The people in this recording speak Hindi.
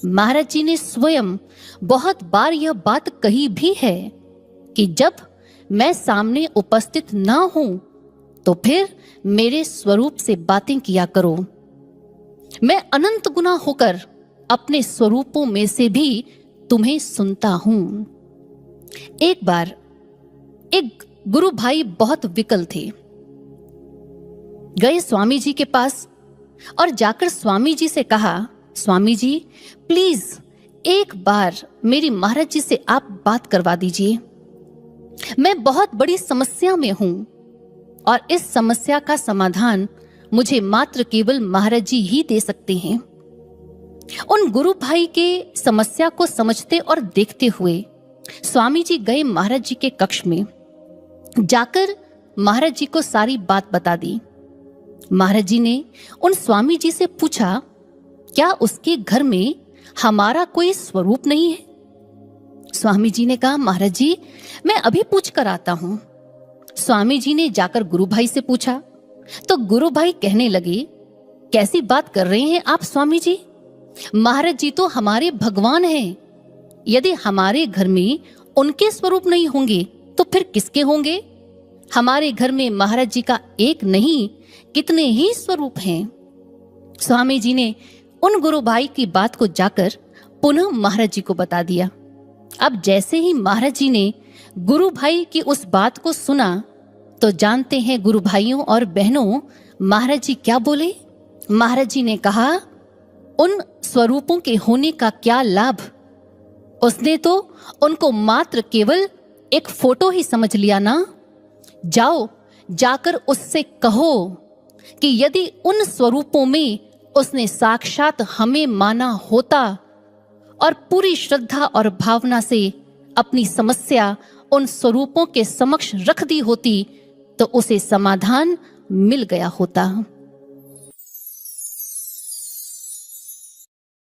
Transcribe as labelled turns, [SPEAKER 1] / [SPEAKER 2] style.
[SPEAKER 1] महाराज जी ने स्वयं बहुत बार यह बात कही भी है कि जब मैं सामने उपस्थित ना हूं तो फिर मेरे स्वरूप से बातें किया करो। मैं अनंत गुना होकर अपने स्वरूपों में से भी तुम्हें सुनता हूं। एक बार एक गुरु भाई बहुत विकल थे, गए स्वामी जी के पास और जाकर स्वामी जी से कहा, स्वामी जी प्लीज एक बार मेरी महाराज जी से आप बात करवा दीजिए। मैं बहुत बड़ी समस्या में हूं और इस समस्या का समाधान मुझे मात्र केवल महाराज जी ही दे सकते हैं। उन गुरु भाई के समस्या को समझते और देखते हुए स्वामी जी गए महाराज जी के कक्ष में, जाकर महाराज जी को सारी बात बता दी। महाराज जी ने उन स्वामी जी से पूछा, क्या उसके घर में हमारा कोई स्वरूप नहीं है? स्वामी जी ने कहा, महाराज जी मैं अभी पूछ कर आता हूं। स्वामी जी ने जाकर गुरु भाई से पूछा तो गुरु भाई कहने लगे, कैसी बात कर रहे हैं आप स्वामी जी? महाराज जी तो हमारे भगवान हैं। यदि हमारे घर में उनके स्वरूप नहीं होंगे तो फिर किसके होंगे? हमारे घर में महाराज जी का एक नहीं कितने ही स्वरूप हैं। स्वामी जी ने उन गुरु भाई की बात को जाकर पुनः महाराज जी को बता दिया। अब जैसे ही महाराज जी ने गुरु भाई की उस बात को सुना तो जानते हैं गुरु भाइयों और बहनों महाराज जी क्या बोले? महाराज जी ने कहा, उन स्वरूपों के होने का क्या लाभ? उसने तो उनको मात्र केवल एक फोटो ही समझ लिया ना। जाओ जाकर उससे कहो कि यदि उन स्वरूपों में उसने साक्षात हमें माना होता और पूरी श्रद्धा और भावना से अपनी समस्या उन स्वरूपों के समक्ष रख दी होती तो उसे समाधान मिल गया होता।